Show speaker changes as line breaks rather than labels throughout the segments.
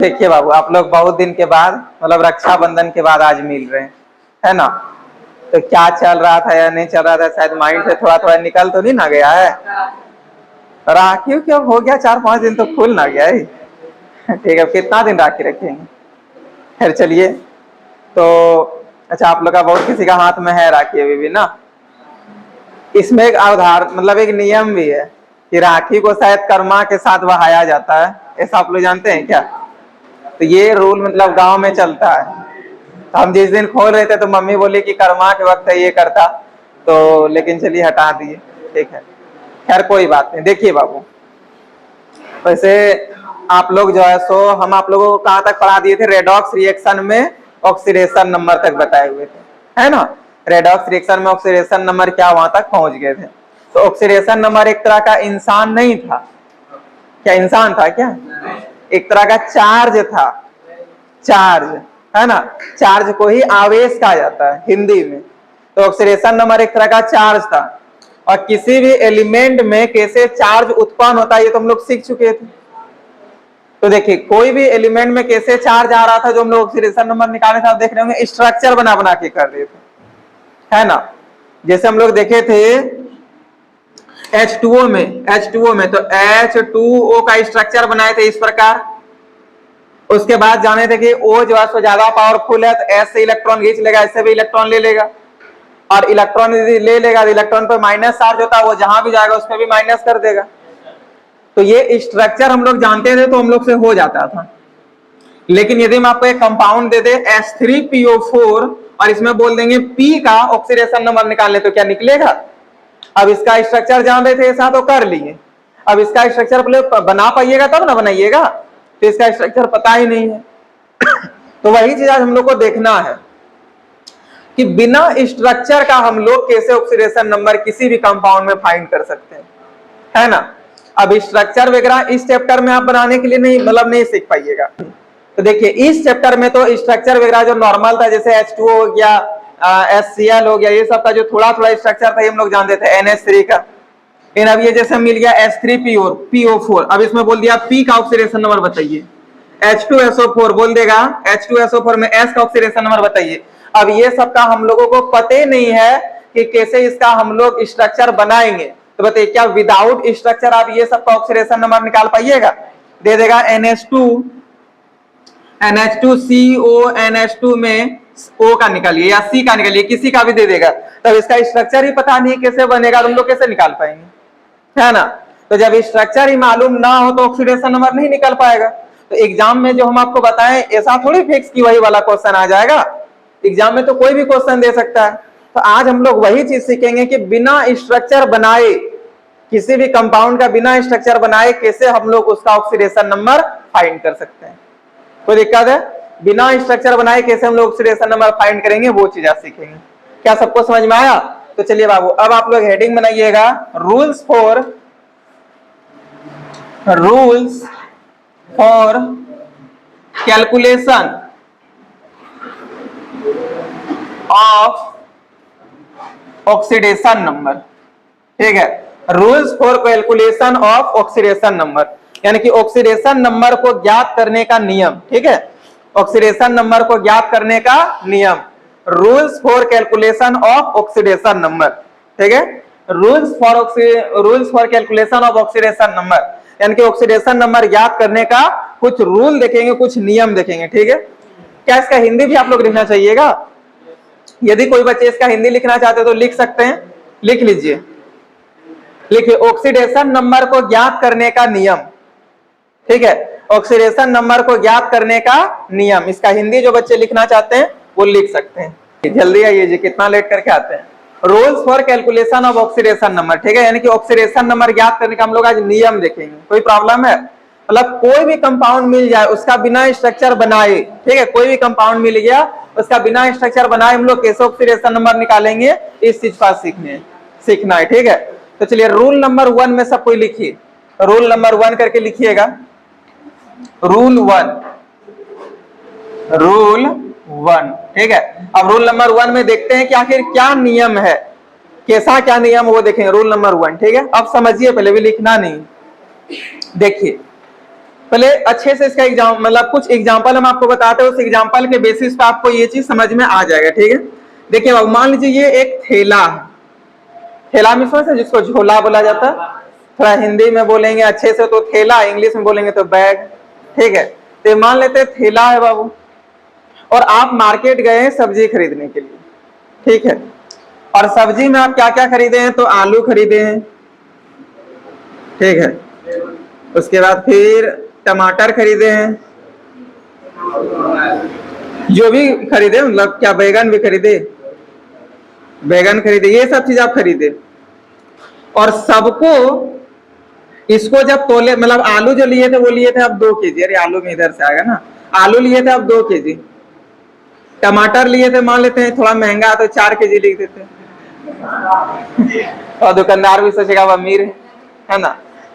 देखिए बाबू, आप लोग बहुत दिन के बाद मतलब रक्षाबंधन के बाद आज मिल रहे हैं, है ना। तो क्या चल रहा था या नहीं चल रहा था, शायद माइंड से थोड़ा थोड़ा निकल तो नहीं ना गया है। राखी क्यों हो गया, 4-5 दिन तो खुल ना गया है। ठीक है, कितना दिन राखी रखेंगे। खैर चलिए। तो अच्छा, आप लोग का बहुत किसी का हाथ में है राखी अभी भी ना। इसमें एक आधार मतलब एक नियम भी है कि राखी को शायद कर्मा के साथ बहाया जाता है, ऐसा आप लोग जानते हैं क्या। तो ये रूल मतलब गांव में चलता है। तो हम जिस दिन खोल रहे थे तो मम्मी बोली कि कर्मा के वक्त ये करता, तो लेकिन चलिए हटा दिए, ठीक है। खैर कोई बात नहीं। देखिए बाबू, वैसे आप लोग जो है सो हम आप लोगों को कहाँ तक पढ़ा दिए थे, रेडॉक्स रिएक्शन में ऑक्सीडेशन नंबर तक बताए हुए थे, है ना। रेडॉक्स रिएक्शन में ऑक्सीडेशन नंबर क्या, वहां तक पहुंच गए थे। तो ऑक्सीडेशन नंबर एक तरह का इंसान नहीं था क्या, इंसान था क्या, एक तरह का चार्ज था। चार्ज, है ना। चार्ज को ही आवेश कहा जाता है हिंदी में। तो ऑक्सीडेशन नंबर एक तरह का चार्ज था। और किसी भी एलिमेंट में कैसे चार्ज उत्पन्न होता है ये तो हम लोग सीख चुके थे। तो देखिए, कोई भी एलिमेंट में कैसे चार्ज आ रहा था, जो हम लोग ऑक्सीडेशन नंबर निकाले थे, आप देख रहे होंगे स्ट्रक्चर बना बना के कर रहे थे, है ना। जैसे हम लोग देखे थे H2O में तो H2O का स्ट्रक्चर बनाए थे इस प्रकार। उसके बाद जाने थे कि O जो है सो ज्यादा पावरफुल है, तो S से इलेक्ट्रॉन खींच लेगा, इससे भी इलेक्ट्रॉन ले लेगा। और इलेक्ट्रॉन यदि ले लेगा तो इलेक्ट्रॉन पर माइनस चार्ज होता है, वो जहां भी जाएगा उस पर भी माइनस कर देगा। तो ये स्ट्रक्चर हम लोग जानते थे, तो हम लोग से हो जाता था। लेकिन यदि हम आपको एक कंपाउंड दे दे H3PO4 और इसमें बोल देंगे P का ऑक्सीडेशन नंबर निकालने, तो क्या निकलेगा। अब इसका स्ट्रक्चर जान रहे थे ऐसा तो कर लिए, अब इसका स्ट्रक्चर बना पाइएगा तब ना बनाइएगा, तो इसका स्ट्रक्चर पता ही नहीं है। तो वही चीज आज हम लोग को देखना है कि बिना स्ट्रक्चर का हम लोग कैसे ऑक्सीडेशन नंबर किसी भी कंपाउंड में फाइंड कर सकते हैं, है ना। अब स्ट्रक्चर वगैरह इस चैप्टर में आप बनाने के लिए नहीं सीख पाइएगा। तो देखिए, इस चैप्टर में तो स्ट्रक्चर वगैरह जो नॉर्मल था, जैसे H2O हो गया, HCl हो गया, ये सब का जो थोड़ा थोड़ा स्ट्रक्चर था ये हम लोग जानते थे NH3 का। लेकिन अब ये जैसे मिल गया H3PO4, अब इसमें बोल दिया P का ऑक्सीडेशन नंबर बताइए। H2SO4 बोल देगा, H2SO4 में S का ऑक्सीडेशन नंबर बताइए। अब ये सब का हम लोगों को पते नहीं है कि कैसे इसका हम लोग स्ट्रक्चर बनाएंगे। तो बताइए, क्या विदाउट स्ट्रक्चर आप ये सब का ऑक्सीडेशन नंबर निकाल पाइएगा। दे देगा NH2CO NH2 में O का निकालिए या C का निकालिए, किसी का भी दे देगा। तब इसका स्ट्रक्चर ही पता नहीं कैसे बनेगा, तुम लोग कैसे निकाल पाएंगे, है ना। तो जब स्ट्रक्चर ही मालूम ना हो तो ऑक्सीडेशन नंबर नहीं निकल पाएगा। तो एग्जाम में जो हम आपको बताएं ऐसा थोड़ी फिक्स की वही वाला क्वेश्चन आ जाएगा। एग्जाम में तो कोई भी क्वेश्चन दे सकता है। तो आज हम लोग वही चीज सीखेंगे कि बिना स्ट्रक्चर बनाए, किसी भी कंपाउंड का बिना स्ट्रक्चर बनाए कैसे हम लोग उसका ऑक्सीडेशन नंबर फाइंड कर सकते हैं। कोई दिक्कत है, बिना स्ट्रक्चर बनाए कैसे हम लोग ऑक्सीडेशन नंबर फाइंड करेंगे, वो चीज आप सीखेंगे। क्या सबको समझ में आया। तो चलिए बाबू, अब आप लोग हेडिंग बनाइएगा, rules for calculation of oxidation number. ठीक है, rules for calculation of oxidation number, यानी कि ऑक्सीडेशन नंबर को ज्ञात करने का नियम। ठीक है, ऑक्सीडेशन नंबर को ज्ञात करने का नियम, rules for calculation of oxidation number. ठीक है, rules for calculation of oxidation number, यानी कि ऑक्सीडेशन नंबर ज्ञात करने का कुछ रूल देखेंगे, कुछ नियम देखेंगे। ठीक है, क्या इसका हिंदी भी आप लोग लिखना चाहिएगा। यदि कोई बच्चे इसका हिंदी लिखना चाहते तो लिख सकते हैं, लिख लीजिए। लिखिए, ऑक्सीडेशन नंबर को ज्ञात करने का नियम। ठीक है, ऑक्सीडेशन नंबर को ज्ञात करने का नियम, इसका हिंदी जो बच्चे लिखना चाहते हैं वो लिख सकते हैं। जल्दी आइए जी, कितना लेट करके आते हैं। Rules for calculation of oxidation number. ठीक है, यानी कि ऑक्सीडेशन नंबर ज्ञात करने का हम लोग आज नियम देखेंगे। कोई प्रॉब्लम है, मतलब कोई भी कंपाउंड मिल जाए उसका बिना स्ट्रक्चर बनाए, ठीक है, कोई भी कंपाउंड मिल गया उसका बिना स्ट्रक्चर बनाए हम लोग कैसे ऑक्सीडेशन नंबर निकालेंगे, इस चीज का सीखना है। ठीक है, तो चलिए रूल नंबर 1 में सब कोई लिखिए, रूल नंबर 1 करके लिखिएगा। रूल 1। ठीक है, अब रूल नंबर 1 में देखते हैं कि आखिर क्या नियम है, कैसा क्या नियम वो देखेंगे। रूल नंबर 1, ठीक है, अब समझिए, पहले भी लिखना नहीं। देखिए, पहले अच्छे से इसका एग्जाम मतलब कुछ एग्जांपल हम आपको बताते हैं, उस एग्जांपल के बेसिस पे आपको ये चीज समझ में आ जाएगा, ठीक है। देखिए बाबू, मान लीजिए ये एक थैला है, थैला में समझते हैं जिसको झोला बोला जाता है, थोड़ा हिंदी में बोलेंगे अच्छे से तो थैला, इंग्लिश में बोलेंगे तो बैग, ठीक है। तो मान लेते हैं थैला है बाबू, और आप मार्केट गए हैं सब्जी खरीदने के लिए, ठीक है। और सब्जी में आप क्या क्या खरीदे हैं, तो आलू खरीदे हैं, ठीक है। उसके बाद फिर टमाटर खरीदे हैं, जो भी खरीदे, मतलब क्या बैगन भी खरीदे, बैगन खरीदे, ये सब चीज आप खरीदे। और सबको इसको जब तोले, मतलब आलू जो लिए थे वो लिए थे आप 2 केजी, अरे आलू में इधर से आएगा ना, आलू लिए थे आप 2 केजी, टमाटर लिए थे मान लेते हैं थोड़ा महंगा तो 4 केजी लिख देते और दुकानदार भी सोचेगा वो अमीर है ना।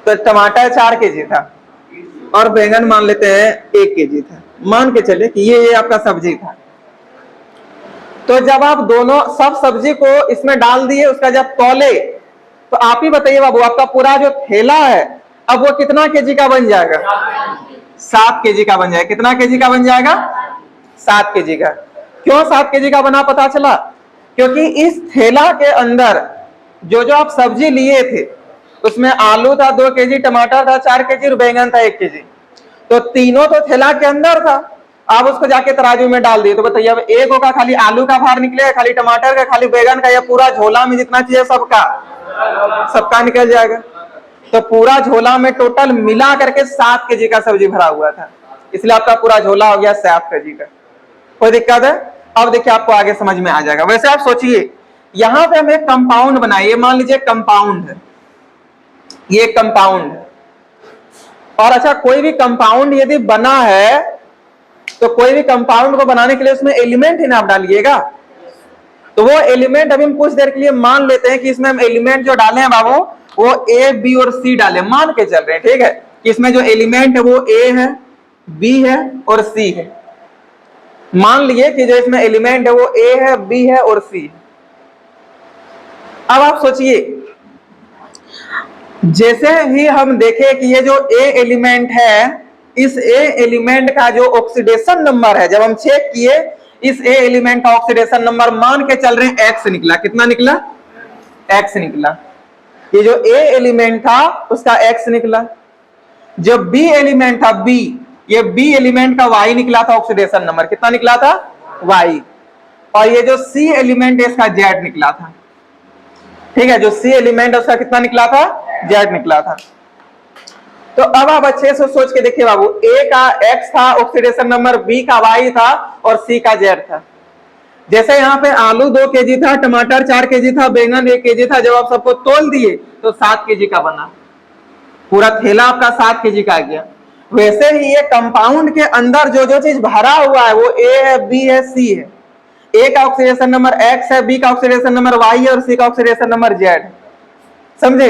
तो टमाटर 4 केजी था और बैंगन मान लेते हैं 1 केजी था, मान के चले कि ये आपका सब्जी था। तो जब आप दोनों सब सब्जी को इसमें डाल दिए, उसका जब तौले, तो आप ही बताइए बाबू, आपका पूरा जो थैला है अब वो कितना केजी का बन जाएगा, 7 केजी का बन जाएगा। कितना केजी का बन जाएगा, 7 केजी का। क्यों 7 केजी का बना पता चला, क्योंकि इस थैला के अंदर जो जो आप सब्जी लिए थे उसमें आलू था 2 केजी, टमाटर था 4 केजी और बैंगन था 1 केजी, तो तीनों तो थैला के अंदर था। आप उसको जाके तराजू में डाल दिए, तो बताइए अब एक होगा खाली आलू का भार निकलेगा, खाली टमाटर का, खाली बैंगन का, या पूरा झोला में जितना चाहिए सबका निकल जाएगा। तो पूरा झोला में टोटल मिला करके 7 केजी का सब्जी भरा हुआ था, इसलिए आपका पूरा झोला हो गया 7 केजी का। कोई दिक्कत है? अब देखिए आपको आगे समझ में आ जाएगा। वैसे आप सोचिए, यहां पे हम एक कंपाउंड बनाइए, मान लीजिए कंपाउंड है, ये कंपाउंड है। और अच्छा, कोई भी कंपाउंड यदि बना है तो कोई भी कंपाउंड को बनाने के लिए उसमें एलिमेंट ही ना आप डालिएगा। तो वो एलिमेंट अभी हम कुछ देर के लिए मान लेते हैं कि इसमें हम एलिमेंट जो डाले हैं बाबू वो ए, बी और सी डाले, मान के चल रहे हैं, ठीक है। कि इसमें जो एलिमेंट है वो ए है, बी है और सी है। मान लिए कि जो इसमें एलिमेंट है वो ए है, बी है और सी है। अब आप सोचिए, जैसे ही हम देखें कि ये जो ए एलिमेंट है, इस ए एलिमेंट का जो ऑक्सीडेशन नंबर है, जब हम चेक किए इस ए एलिमेंट का ऑक्सीडेशन नंबर मान के चल रहे हैं एक्स निकला। कितना निकला? एक्स निकला। ये जो ए एलिमेंट था उसका एक्स निकला। जो बी एलिमेंट था बी, ये बी एलिमेंट का वाई निकला था ऑक्सीडेशन नंबर। कितना निकला था? वाई। और ये जो सी एलिमेंट है इसका जेड निकला था, ठीक है। जो सी एलिमेंट है उसका कितना निकला था? जेड निकला था। तो अब आप अच्छे से सोच के देखिए बाबू, ए का एक्स था ऑक्सीडेशन नंबर, बी का वाई था और सी का जेड था। जैसे यहाँ पे आलू 2 केजी था, टमाटर 4 केजी था, बैंगन 1 केजी था, जब आप सबको तोल दिए तो 7 केजी का बना, पूरा थैला आपका 7 केजी का आ गया। वैसे ही ये कंपाउंड के अंदर जो जो चीज भरा हुआ है वो ए है, बी है, सी है। ए का ऑक्सीडेशन नंबर एक्स है, बी का ऑक्सीडेशन नंबर वाई है और सी का ऑक्सीडेशन नंबर जेड है। समझे?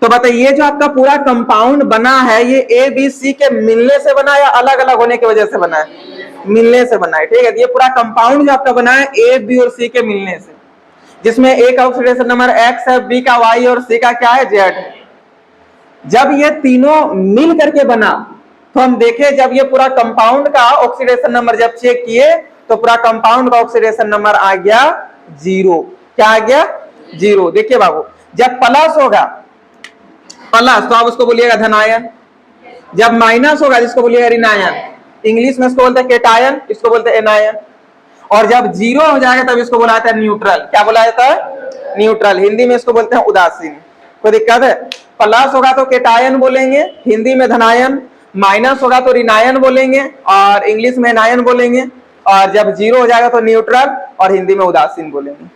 तो बताइए जो आपका पूरा कंपाउंड बना है ये ए बी सी के मिलने से बना या अलग अलग होने की वजह से बना है? मिलने से बना है, ठीक है। ये पूरा कंपाउंड जो आपका बना है ए बी और सी के मिलने से, जिसमें ए का ऑक्सीडेशन नंबर एक्स है, बी का वाई और सी का क्या है? जेड है। जब ये तीनों मिल करके बना तो हम देखे, जब ये पूरा कंपाउंड का ऑक्सीडेशन नंबर जब चेक किए तो पूरा कंपाउंड का ऑक्सीडेशन नंबर आ गया 0। क्या आ गया? 0। देखिए बाबू, जब प्लस होगा प्लस तो आप उसको बोलिएगा धनायन, जब माइनस होगा जिसको बोलिएगा ऋणायन। इंग्लिश में इसको बोलते हैं केटायन, इसको बोलते हैं एनायन। और जब 0 हो जाएगा तब इसको बोला जाता है न्यूट्रल। क्या बोला जाता है? न्यूट्रल। हिंदी में इसको बोलते हैं उदासीन। कोई दिक्कत है? प्लस होगा तो केटायन बोलेंगे, हिंदी में धनायन। माइनस होगा तो ऋणायन बोलेंगे और इंग्लिश में एनायन बोलेंगे। और जब 0 हो जाएगा तो न्यूट्रल और हिंदी में उदासीन बोलेंगे।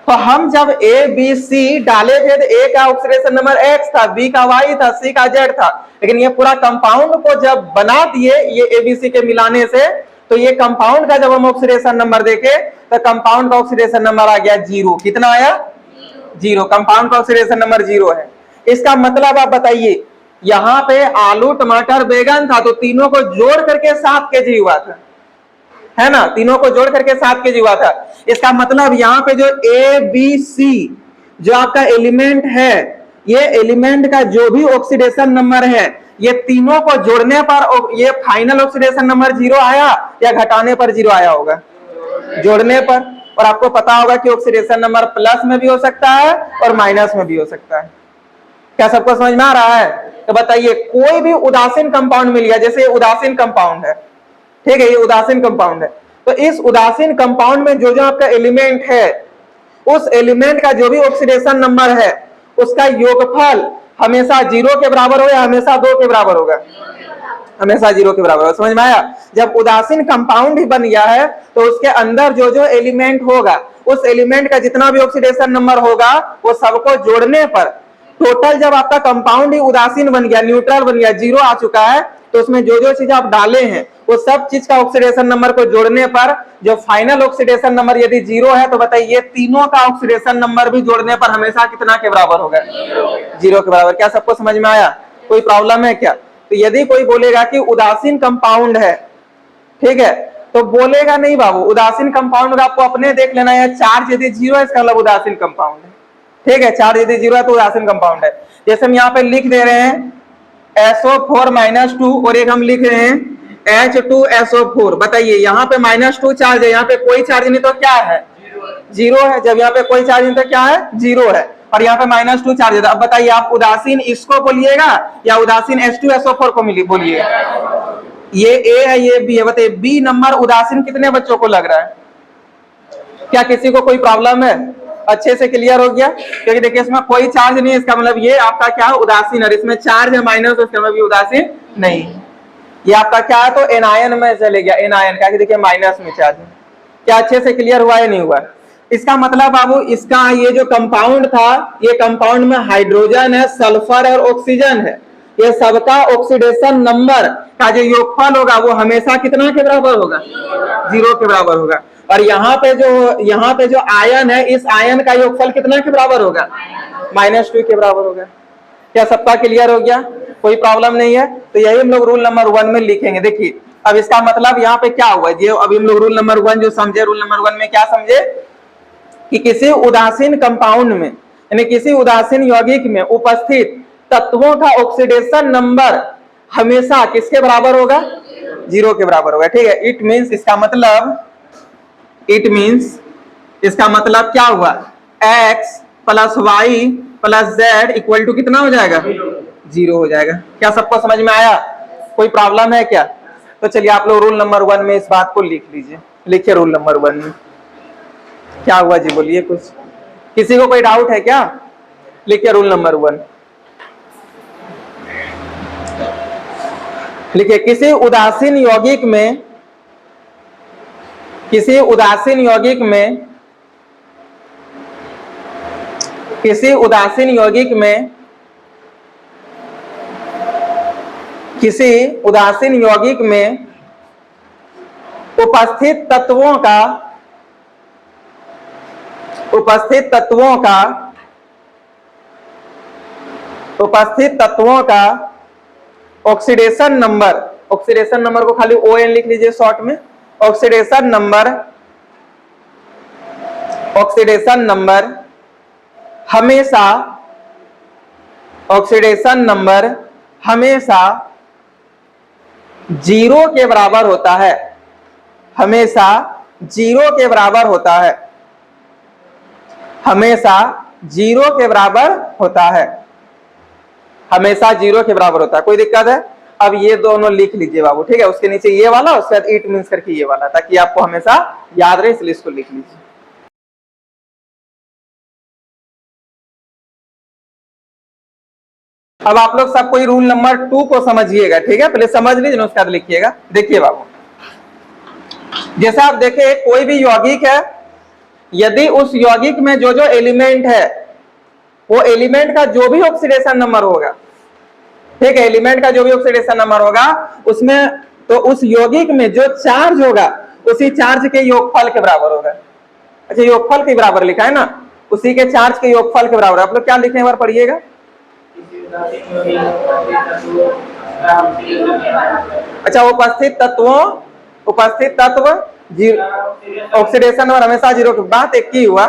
तो हम जब ए बी सी डाले थे तो ए का ऑक्सीडेशन नंबर एक्स था, बी का वाई था, सी का जेड था। लेकिन ये पूरा कंपाउंड को जब बना दिए ये ए बी सी के मिलाने से, तो ये कंपाउंड का जब हम ऑक्सीडेशन नंबर देखे तो कंपाउंड का ऑक्सीडेशन नंबर आ गया 0। कितना आया? 0। कंपाउंड का ऑक्सीडेशन नंबर 0 है। इसका मतलब आप बताइए, यहाँ पे आलू टमाटर बैगन था तो तीनों को जोड़ करके 7 केजी हुआ था, है ना। तीनों को जोड़ करके 7 केजी हुआ था। इसका मतलब यहाँ पे जो ए बी सी जो आपका एलिमेंट है ये एलिमेंट का जो भी ऑक्सीडेशन नंबर है, ये तीनों को जोड़ने पर ये फाइनल ऑक्सीडेशन नंबर 0 आया या घटाने पर 0 आया होगा? जोड़ने पर। और आपको पता होगा कि ऑक्सीडेशन नंबर प्लस में भी हो सकता है और माइनस में भी हो सकता है। क्या सबको समझ में आ रहा है? तो बताइए, कोई भी उदासीन कंपाउंड मिल गया, जैसे उदासीन कंपाउंड है, ठीक है, ये उदासीन कंपाउंड है, तो इस उदासीन कंपाउंड में जो जो आपका एलिमेंट है, उस एलिमेंट का जो भी ऑक्सीडेशन नंबर है, उसका योगफल हमेशा 0 के बराबर हो या हमेशा 2 के बराबर होगा? हमेशा 0 के बराबर होगा। समझ में आया? जब उदासीन कंपाउंड ही बन गया है तो उसके अंदर जो जो एलिमेंट होगा, उस एलिमेंट का जितना भी ऑक्सीडेशन नंबर होगा, वो सबको जोड़ने पर टोटल जब आपका कंपाउंड ही उदासीन बन गया, न्यूट्रल बन गया, 0 आ चुका है, तो उसमें जो जो चीज आप डाले हैं वो सब चीज का ऑक्सीडेशन नंबर को जोड़ने पर जो फाइनल ऑक्सीडेशन नंबर यदि 0 है, तो बताइए तीनों का ऑक्सीडेशन नंबर भी जोड़ने पर हमेशा कितना के बराबर होगा? 0 के बराबर। क्या सबको समझ में आया? कोई प्रॉब्लम है क्या? तो यदि कोई बोलेगा कि उदासीन कंपाउंड है, ठीक है, तो बोलेगा नहीं बाबू, उदासीन कंपाउंड आपको अपने देख लेना है, चार्ज यदि 0 है इसका मतलब उदासीन कंपाउंड है, ठीक है, चार्ज यदि 0 है तो उदासीन कंपाउंड है। जैसे हम यहाँ पे लिख दे रहे हैं SO4-2 और एक हम लिख रहे हैं H2SO4। बताइए, यहाँ पे -2 चार्ज है, यहाँ पे कोई चार्ज नहीं तो क्या है? 0 है। जब यहाँ पे कोई चार्ज नहीं तो क्या है? 0 है। और यहाँ पे -2 चार्ज है। अब बताइए, आप उदासीन इसको बोलिएगा या उदासीन H2SO4 को बोलिएगा? ये A है, ये B है। बताइए, B नंबर उदासीन कितने बच्चों को लग रहा है? क्या किसी को कोई प्रॉब्लम है? अच्छे से क्लियर हो गया? क्योंकि देखिए इसमें कोई चार्ज नहीं है, इसका मतलब ये आपका क्या है? उदासीन है। इसमें चार्ज है माइनस, इसका मतलब ये उदासीन नहीं। ये आपका क्या है? तो एनायन में चले गया, एनायन का, देखिए माइनस में चार्ज है। क्या अच्छे से क्लियर हुआ या नहीं हुआ? इसका मतलब बाबू, इसका ये जो कंपाउंड था, ये कंपाउंड में हाइड्रोजन है, सल्फर और ऑक्सीजन है, ये सबका ऑक्सीडेशन नंबर का जो योगफल होगा वो हमेशा कितना के बराबर होगा? 0 के बराबर होगा। और यहाँ पे जो आयन है, इस आयन का योगफल कितना के बराबर होगा? -2 के बराबर होगा। क्या सबका क्लियर हो गया? कोई प्रॉब्लम नहीं है? तो यही हम लोग रूल नंबर 1 में लिखेंगे। देखिए, अब इसका मतलब यहाँ पे क्या हुआ, ये अभी हम लोग रूल नंबर 1 जो समझे, रूल नंबर 1 में क्या समझे कि किसी उदासीन कंपाउंड में, यानी किसी उदासीन यौगिक में उपस्थित तत्वों का ऑक्सीडेशन नंबर हमेशा किसके बराबर होगा? 0 के बराबर होगा। ठीक है, इट मीन्स इसका मतलब क्या हुआ? x + y + z = कितना हो जाएगा? 0 हो जाएगा। क्या सबको समझ में आया? कोई प्रॉब्लम है क्या? तो चलिए आप लोग रूल नंबर 1 में इस बात को लिख लीजिए। लिखिए रूल नंबर 1 में क्या हुआ जी, बोलिए कुछ। किसी को कोई डाउट है क्या? लिखिए रूल नंबर 1। लिखिए, किसी उदासीन यौगिक में किसी उदासीन यौगिक में उपस्थित तत्वों का ऑक्सीडेशन नंबर को खाली ON लिख लीजिए शॉर्ट में। ऑक्सीडेशन नंबर हमेशा 0 के बराबर होता है। हमेशा 0 के बराबर होता है। हमेशा 0 के बराबर होता है। हमेशा 0 के बराबर होता है। कोई दिक्कत है? अब ये दोनों लिख लीजिए बाबू, ठीक है, उसके नीचे ये वाला, उसके बाद इट मीन्स करके ये वाला, ताकि आपको हमेशा याद रहे, इसलिए इसको लिख लीजिए। अब आप लोग सब कोई रूल नंबर 2 को समझिएगा, ठीक है, पहले समझ लीजिए उसके बाद लिखिएगा। देखिए बाबू, जैसे आप देखें कोई भी यौगिक है, यदि उस यौगिक में जो जो एलिमेंट है, वो एलिमेंट का जो भी ऑक्सीडेशन नंबर होगा, ठीक है, एलिमेंट का जो भी ऑक्सीडेशन नंबर होगा उसमें, तो उस यौगिक में जो चार्ज होगा उसी चार्ज के योगफल के बराबर होगा। अच्छा, योगफल के बराबर लिखा है ना, उसी के चार्ज के योगफल के बराबर। आप लोग क्या लिखे, एक बार पढ़िएगा। अच्छा, उपस्थित तत्व ऑक्सीडेशन नंबर हमेशा 0 की बात एक ही हुआ।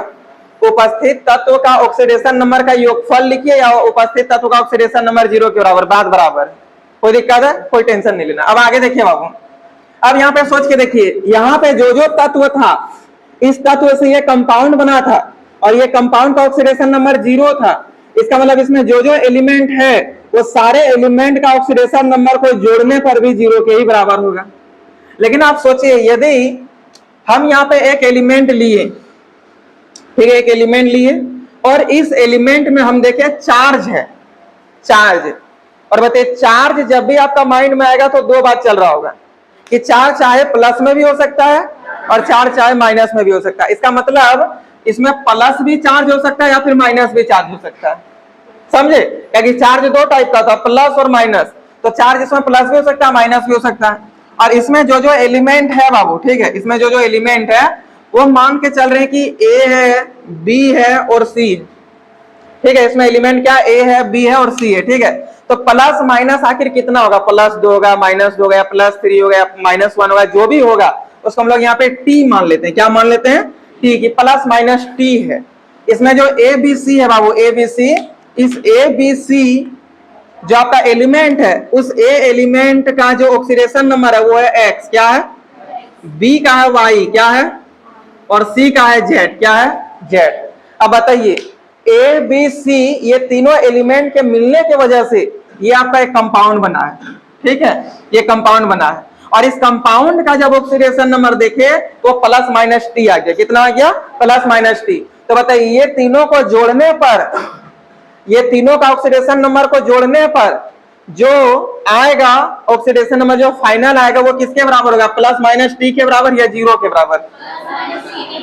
उपस्थित तत्व का ऑक्सीडेशन नंबर का योगफल लिखिए या उपस्थित तत्व का ऑक्सीडेशन नंबर 0 के बराबर, बात बराबर। कोई दिक्कत है? कोई टेंशन नहीं लेना। अब आगे देखिए बाबू, अब यहाँ पे सोच के देखिए, यहाँ पे जो तत्व था इस तत्व से ये कंपाउंड बना था और ये कंपाउंड का ऑक्सीडेशन नंबर 0 था। इसका मतलब इसमें जो एलिमेंट है वो सारे एलिमेंट का ऑक्सीडेशन नंबर को जोड़ने पर भी 0 के ही बराबर होगा। लेकिन आप सोचिए, यदि हम यहाँ पे एक एलिमेंट लिए, ठीक है, एक एलिमेंट लिए और इस एलिमेंट में हम देखें चार्ज है, चार्ज, और बताइए चार्ज जब भी आपका माइंड में आएगा तो दो बात चल रहा होगा कि चार्ज चाहे प्लस में भी हो सकता है और चार्ज चाहे माइनस में भी हो सकता है। इसका मतलब इसमें प्लस भी चार्ज हो सकता है या फिर माइनस भी चार्ज हो सकता है, समझे? क्योंकि चार्ज दो टाइप का था, प्लस और माइनस, तो चार्ज इसमें प्लस भी हो सकता है माइनस भी हो सकता है। और इसमें जो एलिमेंट है बाबू, ठीक है, इसमें जो एलिमेंट है वो मान के चल रहे हैं कि ए है, बी है और सी, ठीक है। इसमें एलिमेंट क्या, ए है, बी है और सी है, ठीक है। तो प्लस माइनस आखिर कितना होगा, +2 होगा, -2 होगा, +3 होगा, -1 होगा, जो भी होगा उसको हम लोग यहाँ पे टी मान लेते हैं। क्या मान लेते हैं? टी, की प्लस माइनस टी है। इसमें जो ए बी सी है बाबू, ए बी सी, इस ए बी सी जो आपका एलिमेंट है उस ए एलिमेंट का जो ऑक्सीडेशन नंबर है वो है एक्स, क्या है, बी का है वाई, क्या है, और सी का है जेड, क्या है, जेड। अब बताइए ए बी सी ये तीनों एलिमेंट के मिलने की वजह से ये आपका एक कंपाउंड बना है, ठीक है, ये कंपाउंड बना है। और इस कंपाउंड का जब ऑक्सीडेशन नंबर देखे तो प्लस माइनस टी आ गया। कितना आ गया? Plus minus T. तो बताइए ये तीनों को जोड़ने पर, ये तीनों का ऑक्सीडेशन नंबर को जोड़ने पर जो आएगा ऑक्सीडेशन नंबर, जो फाइनल आएगा वो किसके बराबर होगा? प्लस माइनस टी के बराबर या 0 के बराबर?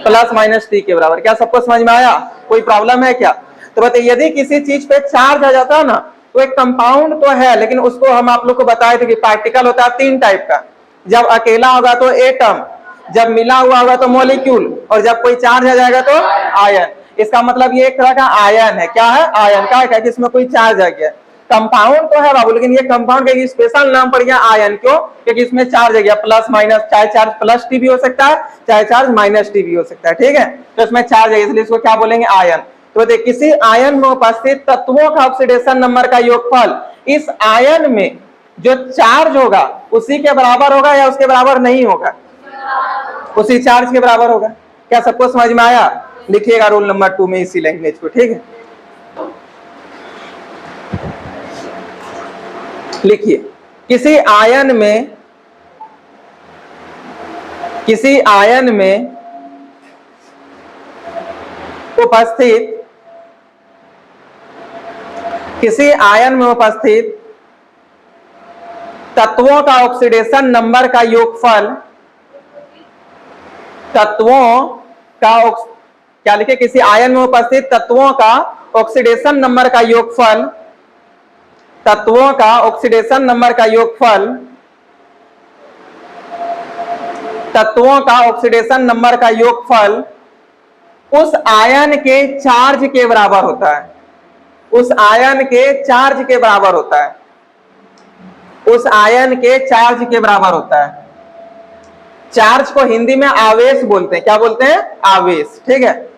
प्लस माइनस टी के बराबर। क्या सबको समझ में आया? कोई प्रॉब्लम है क्या? तो बताइए यदि किसी चीज पे चार्ज आ जाता है ना तो एक कंपाउंड तो है, लेकिन उसको हम आप लोग को बताए थे कि पार्टिकल होता है 3 टाइप का। जब अकेला होगा तो एटम, जब मिला हुआ होगा तो मॉलिक्यूल, और जब कोई चार्ज आ जाएगा तो आयन। इसका मतलब ये एक तरह का आयन है। क्या है? आयन। क्या है कि इसमें कोई चार्ज आ गया। कंपाउंड तो है बाबू, लेकिन ये कंपाउंड का स्पेशल नाम पड़ गया आयन। क्यों? क्योंकि इसमें चार्ज आ गया, प्लस माइनस, चाहे चार्ज प्लस टी भी हो सकता है चाहे चार्ज माइनस टी भी हो सकता है, ठीक है। तो इसमें चार्ज है इसलिए इसको क्या बोलेंगे? आयन। तो देखिए किसी आयन में उपस्थित तत्वों का ऑक्सीडेशन नंबर का योगफल इस आयन में जो चार्ज होगा उसी के बराबर होगा या उसके बराबर नहीं होगा? उसी चार्ज के बराबर होगा। क्या सबको समझ में आया? लिखिएगा रोल नंबर 2 में इसी लैंग्वेज को, ठीक है। लिखिए किसी आयन में, किसी आयन में उपस्थित, किसी आयन में उपस्थित तत्वों का ऑक्सीडेशन नंबर का योगफल, तत्वों का क्या लिखे? किसी आयन में उपस्थित तत्वों का ऑक्सीडेशन नंबर का योगफल, तत्वों का ऑक्सीडेशन नंबर का योगफल, तत्वों का ऑक्सीडेशन नंबर का योगफल उस आयन के चार्ज के बराबर होता है। उस आयन के चार्ज के बराबर होता है। उस आयन के चार्ज के बराबर होता है। चार्ज को हिंदी में आवेश बोलते हैं। क्या बोलते हैं? आवेश, ठीक है।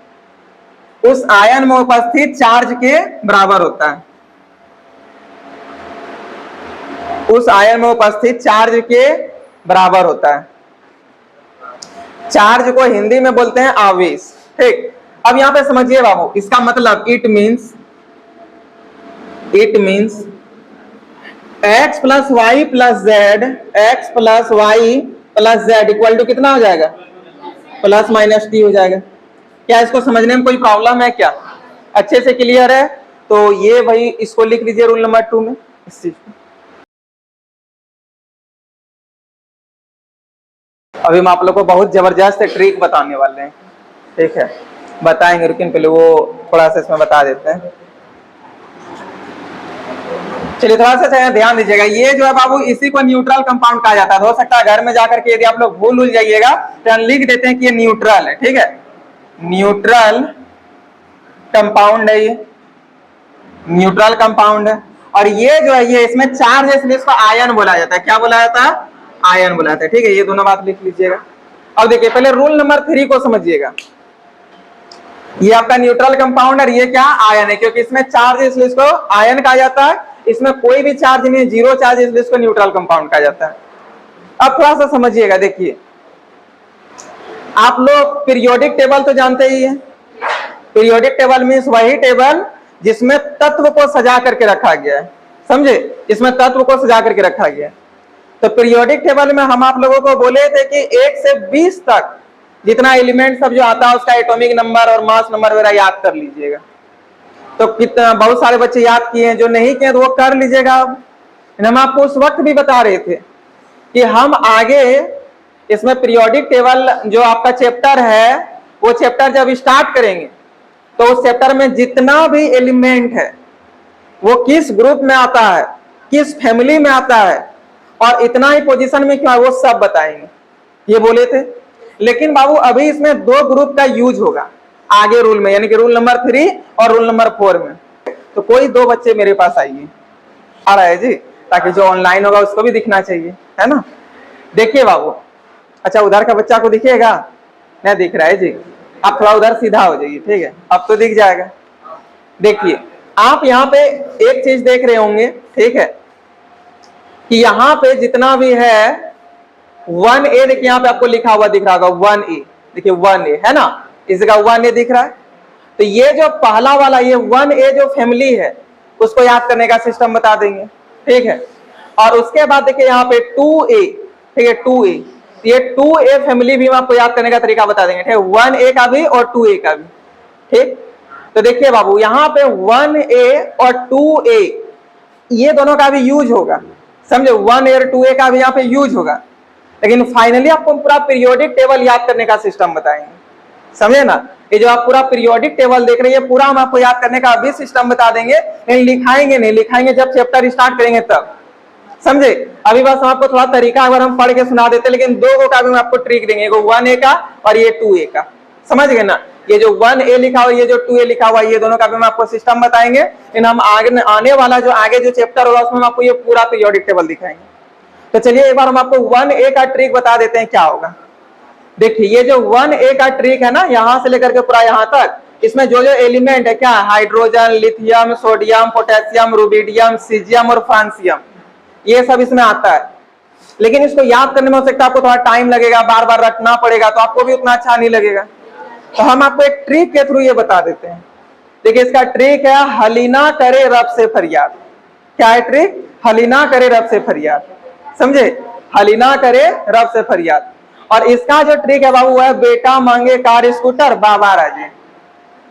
उस आयन में उपस्थित चार्ज के बराबर होता है। उस आयन में उपस्थित चार्ज के बराबर होता है। चार्ज को हिंदी में बोलते हैं आवेश, ठीक। अब यहां पे समझिए बाबू, इसका मतलब it means x plus y plus z, x plus y plus z equal to कितना हो जाएगा? प्लस माइनस टी हो जाएगा। क्या इसको समझने में कोई प्रॉब्लम है क्या? अच्छे से क्लियर है? तो ये भाई इसको लिख लीजिए रूल नंबर 2 में, इस चीज को। अभी हम आप लोग को बहुत जबरदस्त ट्रिक बताने वाले हैं, ठीक है, बताएंगे। लेकिन पहले वो थोड़ा सा इसमें बता देते हैं। चलिए थोड़ा सा ध्यान दीजिएगा। ये जो है बाबू इसी को न्यूट्रल कंपाउंड कहा जाता है। हो सकता है घर में जाकर के यदि आप लोग भूल जाइएगा तो हम लिख देते हैं कि ये न्यूट्रल है, ठीक है, न्यूट्रल कंपाउंड है, ये न्यूट्रल कंपाउंड है। और ये जो है ये इसमें चार्ज है इसलिए इसको आयन बोला जाता है। क्या बोला जाता है? आयन बोला जाता है, ठीक है। ये दोनों बात लिख लीजिएगा। अब देखिए पहले रूल नंबर 3 को समझिएगा। ये आपका न्यूट्रल कंपाउंड है, ये क्या आयन है, क्योंकि इसमें चार्ज है इसलिए इसको आयन कहा जाता है, इसमें कोई भी चार्ज नहीं है, जीरो चार्ज इसलिए इसको न्यूट्रल कंपाउंड कहा जाता है। अब थोड़ा सा समझिएगा, देखिए आप लोग पीरियोडिक टेबल तो जानते ही है। पीरियोडिक टेबल मीन्स वही टेबल जिसमें तत्व को सजा करके रखा गया है, समझे, इसमें तत्व को सजा करके रखा गया है। तो पीरियोडिक टेबल में हम आप लोगों को बोले थे कि 1 से 20 तक जितना एलिमेंट सब जो आता है उसका एटॉमिक नंबर और मास नंबर वगैरह याद कर लीजिएगा। तो कितना बहुत सारे बच्चे याद किए हैं, जो नहीं किए तो वो कर लीजिएगा। अब हम आपको उस वक्त भी बता रहे थे कि हम आगे इसमें पीरियोडिक टेबल जो आपका चैप्टर है वो चैप्टर जब स्टार्ट करेंगे तो उस चैप्टर में जितना भी एलिमेंट है वो किस ग्रुप में आता है, किस फैमिली में आता है और इतना ही पोजीशन में क्यों है वो सब बताएंगे, ये बोले थे। लेकिन बाबू अभी इसमें 2 ग्रुप का यूज होगा आगे रूल में, यानी कि रूल नंबर 3 और रूल नंबर 4 में। तो कोई 2 बच्चे मेरे पास आइए, आ रहा है जी, ताकि जो ऑनलाइन होगा उसको भी दिखना चाहिए, है ना। देखिए बाबू, अच्छा उधर का बच्चा को दिखेगा, नहीं दिख रहा है जी, आप थोड़ा उधर सीधा हो जाइए, ठीक है, अब तो दिख जाएगा। देखिए आप यहाँ पे एक चीज देख रहे होंगे, ठीक है, कि यहाँ पे जितना भी है 1A, देखिए यहाँ पे आपको लिखा हुआ दिख रहा होगा 1A, देखिए 1A है ना, इस जगह 1A दिख रहा है। तो ये जो पहला वाला ये 1A जो फैमिली है उसको याद करने का सिस्टम बता देंगे, ठीक है। और उसके बाद देखिए यहाँ पे 2A, ठीक है, 2A, ये 2A फैमिली भी हम आपको याद करने का तरीका बता देंगे, ठीक है, 1A का भी और 2A का भी, ठीक। तो देखिए बाबू यहाँ पे 1A और 2A ये दोनों का भी यूज होगा, समझे, 1A और 2A का भी यहाँ पे यूज होगा। लेकिन फाइनली आपको पूरा पीरियोडिक टेबल याद करने का सिस्टम बताएंगे, समझे ना। ये जो आप पूरा पीरियोडिक टेबल देख रहे हैं पूरा हम आपको याद करने का अभी सिस्टम बता देंगे, लेकिन लिखाएंगे नहीं, लिखाएंगे जब चैप्टर स्टार्ट करेंगे तब, समझे। अभी बस हम आपको थोड़ा तरीका अगर हम पढ़ के सुना देते, लेकिन 2 का भी हम आपको ट्रिक देंगे, 1A का और ये 2A का, समझ गए ना। ये जो 1A लिखा हुआ, ये जो 2A लिखा हुआ, ये दोनों का भी हम आपको सिस्टम बताएंगे। लेकिन हम आगे आने वाला जो आगे जो चैप्टर होगा उसमें हम आपको ये पूरा पीरियोडिक टेबल दिखाएंगे। तो चलिए एक बार हम आपको 1A का ट्रिक बता देते हैं क्या होगा। देखिए ये जो 1A का ट्रिक है ना, यहां से लेकर के पूरा यहां तक, इसमें जो जो एलिमेंट है क्या, hydrogen, lithium, sodium, potassium, rubidium, caesium और फ्रांसियम, ये सब इसमें आता है। लेकिन इसको याद करने में हो सकता है आपको थोड़ा टाइम लगेगा, बार बार रटना पड़ेगा, तो आपको भी उतना अच्छा नहीं लगेगा। तो हम आपको एक ट्रिक के थ्रू ये बता देते हैं। देखिए इसका ट्रिक है हलीना करे रब से फरियाद। क्या है ट्रिक, हलीना करे रब से फरियाद, समझे, हलीना करे रब से फरियाद। और इसका जो ट्रिक है बाबू है बेटा मांगे कार स्कूटर बाबा राजे।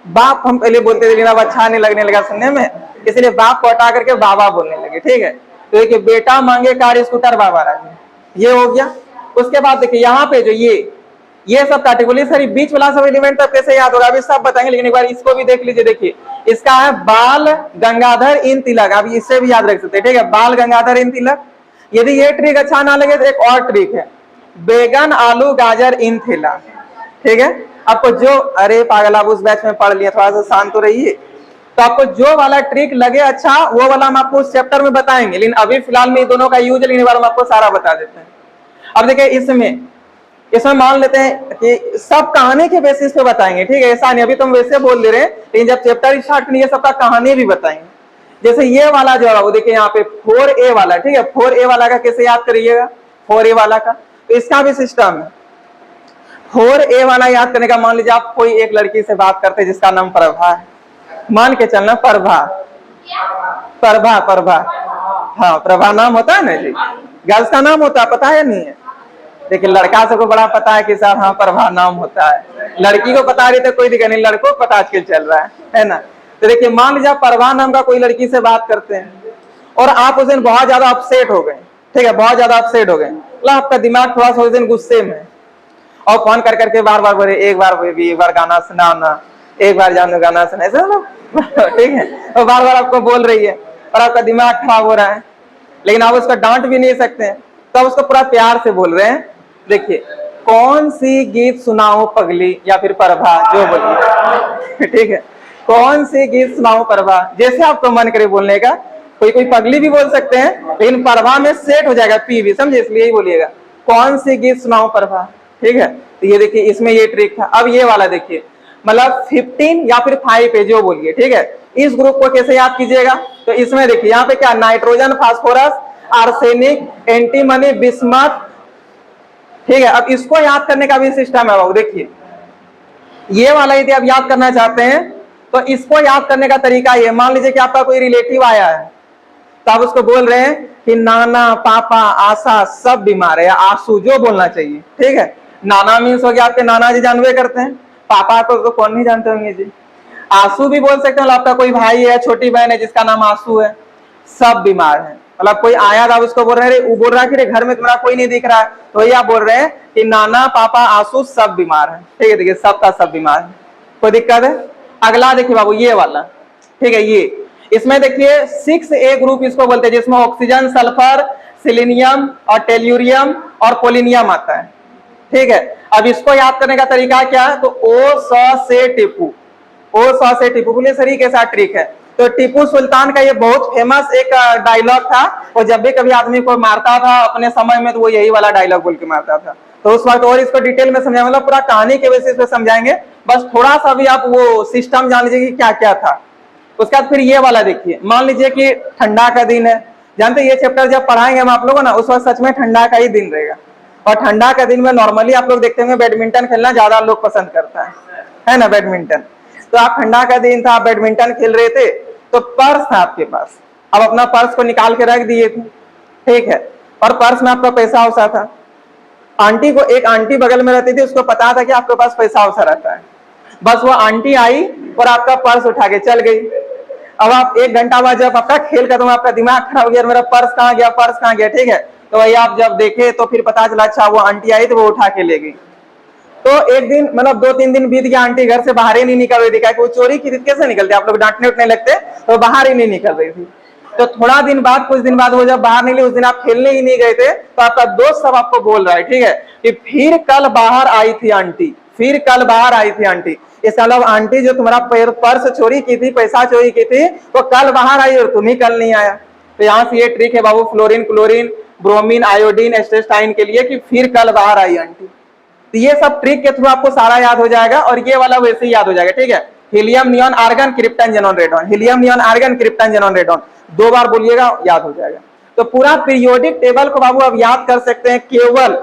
बाप हम पहले बोलते थे लेकिन अब अच्छा नहीं लगने लगा सुनने में, इसलिए बाप को हटा करके बाबा बोलने लगे, ठीक है। तो देखिए बेटा मांगे कार स्कूटर बाबा राजे, ये हो गया। उसके बाद देखिए यहाँ पे जो ये सब कैटेगरी, सर बीच वाला सब एलिमेंट तब कैसे याद होगा अभी सब बताएंगे, लेकिन एक बार इसको भी देख लीजिए। देखिए इसका है बाल गंगाधर इन तिलक, अभी इससे भी याद रख सकते हैं, ठीक है, बाल गंगाधर इन तिलक। यदि ये ट्रिक अच्छा ना लगे तो एक और ट्रिक है बैगन आलू गाजर इन थैला, ठीक है। आपको जो, अरे पागल आप उस बैच में पढ़ लिया, थोड़ा सा शांत तो रहिए। तो आपको जो वाला ट्रिक लगे अच्छा वो वाला हम आपको उस चैप्टर में बताएंगे, लेकिन अभी फिलहाल में दोनों का यूज, लेकिन हम आपको सारा बता देते हैं। अब देखिए इसमें मान लेते हैं कि सब कहानी के बेसिस पे बताएंगे, ठीक है, ऐसा नहीं अभी तुम वैसे बोल दे रहे हैं, लेकिन जब चैप्टर स्टार्ट करेंगे सबका कहानी भी बताएंगे। जैसे ये वाला जो है वो देखिए यहाँ पे 4A वाला, ठीक है, 4A वाला का कैसे याद करिएगा, 4A वाला का तो इसका भी सिस्टम है। 4A वाला याद करने का, मान लीजिए आप कोई एक लड़की से बात करते हैं जिसका नाम प्रभा है, मान के चलना प्रभा, हाँ प्रभा नाम होता है ना जी, गर्ल्स का नाम होता है, पता है नहीं है। देखिए लड़का सबको बड़ा पता है कि सर हाँ प्रभा नाम होता है, लड़की को पता रही तो कोई दिक्कत नहीं, लड़कों को पता आजकल चल रहा है ना। तो देखिए मान लीजिए आप प्रभा नाम का कोई लड़की से बात करते हैं और आप उस दिन बहुत ज्यादा अपसेट हो गए, ठीक है, बहुत ज्यादा अपसेट हो गए, मतलब आपका दिमाग थोड़ा सा उस दिन गुस्से में, और फोन कर करके बार बार बोले एक बार बेबी, एक बार गाना सुनाना, एक बार जानू गाना सुना, ऐसा ना ठीक है, और बार बार आपको बोल रही है और आपका दिमाग खराब हो रहा है, लेकिन आप उसको डांट भी नहीं सकते हैं, तो आप उसको पूरा प्यार से बोल रहे हैं। देखिए कौन सी गीत सुनाओ पगली, या फिर प्रभा जो बोलिए, ठीक है, कौन सी गीत सुनाओ प्रभा, जैसे आपको मन करे बोलने का, कोई पगली भी बोल सकते हैं, लेकिन प्रभा में सेट हो जाएगा पी भी, समझे, इसलिए ही बोलिएगा कौन सी गीत सुनाओ प्रभा, ठीक है। तो ये देखिए इसमें ये ट्रिक था। अब ये वाला देखिए, मतलब 15 या फिर 5 है जो बोलिए, ठीक है। इस ग्रुप को कैसे याद कीजिएगा, तो इसमें देखिए यहाँ पे क्या, nitrogen, phosphorus, arsenic, antimony, bismuth, ठीक है। अब इसको याद करने का भी सिस्टम है बाबू, देखिए ये वाला यदि आप याद करना चाहते हैं तो इसको याद करने का तरीका ये, मान लीजिए कि आपका कोई रिलेटिव आया है तो आप उसको बोल रहे हैं कि नाना, पापा, आशा सब बीमार है, या आंसू जो बोलना चाहिए, ठीक है। नाना मीन्स हो गया आपके नाना जी, जानवे करते हैं। पापा को तो कौन नहीं जानते होंगे जी। आंसू भी बोल सकते हैं, आपका कोई भाई है, छोटी बहन है जिसका नाम आंसू है, सब बीमार है। मतलब कोई आया था उसको बोल रहे हैं, वो बोल रहा है कि घर में तुम्हारा कोई नहीं दिख रहा है, तो ये आप बोल रहे हैं कि नाना, पापा, आंसू सब बीमार है, ठीक है। देखिए सबका सब बीमार है, कोई दिक्कत है। अगला देखिए बाबू ये वाला, ठीक है। ये इसमें देखिए 6A ग्रुप इसको बोलते हैं, जिसमें ऑक्सीजन, सल्फर, सिलीनियम और टेल्यूरियम और पोलिनियम आता है, ठीक है। अब इसको याद करने का तरीका क्या है, तो ओ स से टीपू, ओ स से टीपू। बोलिए सर ये कैसा ट्रिक है, तो टीपू सुल्तान का ये बहुत फेमस एक डायलॉग था, और जब भी कभी आदमी को मारता था अपने समय में तो वो यही वाला डायलॉग बोल के मारता था। तो उस वक्त और इसको डिटेल में समझाएंगे, मतलब पूरा कहानी के बेसिस पे समझाएंगे, बस थोड़ा सा भी आप वो सिस्टम जान लीजिए कि क्या क्या था। उसके बाद फिर ये वाला देखिए, मान लीजिए कि ठंडा का दिन है, जानते ये चैप्टर जब पढ़ाएंगे हम आप लोगों ना, उस वक्त सच में ठंडा का ही दिन रहेगा। और ठंडा का दिन में नॉर्मली आप लोग देखते होंगे बैडमिंटन खेलना ज्यादा लोग पसंद करता है ना, बैडमिंटन। तो आप ठंडा का दिन था, आप बैडमिंटन खेल रहे थे, तो पर्स था आपके पास, अब अपना पर्स को निकाल के रख दिए थे, ठीक है। और पर्स में आपका पैसा वैसा था। आंटी को, एक आंटी बगल में रहती थी, उसको पता था कि आपके पास पैसा वैसा रहता है, बस वो आंटी आई और आपका पर्स उठा के चल गई। अब आप 1 घंटा बाद जब आपका खेल खत्म, आपका दिमाग खराब हो गया, मेरा पर्स कहाँ गया, पर्स कहाँ गया, ठीक है। तो वही आप जब देखे तो फिर पता चला अच्छा वो आंटी आई तो वो उठा के ले गई। तो एक दिन मतलब 2-3 दिन बीत गया, आंटी घर से बाहर ही नहीं निकल रही थी, क्या वो चोरी की थी, कैसे निकलते, आप लोग डांटने उठने लगते तो बाहर ही नहीं निकल रही थी। तो थोड़ा दिन बाद, कुछ दिन बाद वो जब बाहर निकली, उस दिन आप खेलने ही नहीं गए थे, तो आपका दोस्त सब आपको बोल रहा है, ठीक है, कि फिर कल बाहर आई थी आंटी, फिर कल बाहर आई थी आंटी। इसका मतलब आंटी जो तुम्हारा पर्स चोरी की थी, पैसा चोरी की थी, वो कल बाहर आई और तुम ही कल नहीं आया। तो यहाँ से ये ट्रिक है बाबू, fluorine, chlorine, bromine, iodine, astatine के लिए, कि फिर कल बाहर आई आंटी। तो ये सब ट्रिक के थ्रू आपको सारा याद हो जाएगा, और ये वाला वैसे ही याद हो जाएगा, ठीक है। Helium, neon, argon, krypton, xenon, radon, helium, neon, argon, krypton, xenon, radon, 2 बार बोलिएगा, याद हो जाएगा। तो पूरा पीरियोडिक टेबल को बाबू आप याद कर सकते हैं केवल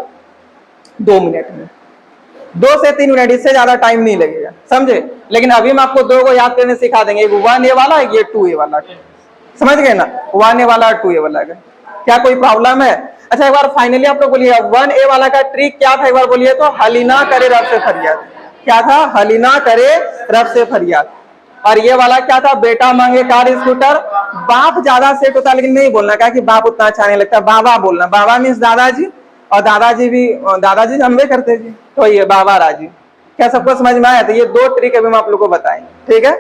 2 मिनट में, 2 से 3 मिनट, इससे ज्यादा टाइम नहीं लगेगा, समझे। लेकिन अभी हम आपको 2 को याद करने सिखा देंगे, 1A वाला, ये 2A वाला, समझ गए ना, 1A वाला और 2A वाला का। क्या कोई प्रॉब्लम है? अच्छा एक बार फाइनली आप लोग बोलिए 1A वाला का ट्रिक क्या था, एक बार बोलिए तो, हलीना करे रब से फरियाद। क्या था? हलीना करे रब से फरियाद। और ये वाला क्या था? बेटा मांगे कार स्कूटर। बाप ज्यादा सेट होता है लेकिन नहीं बोलना, क्या कि बाप उतना अच्छा नहीं लगता, बाबा बोलना। बाबा मीन्स दादाजी, और दादाजी भी, दादाजी जानवे करते जी, तो ये बाबा राजी। क्या सबको समझ में आया? तो ये 2 ट्रिक अभी हम आप लोग को बताएंगे, ठीक है।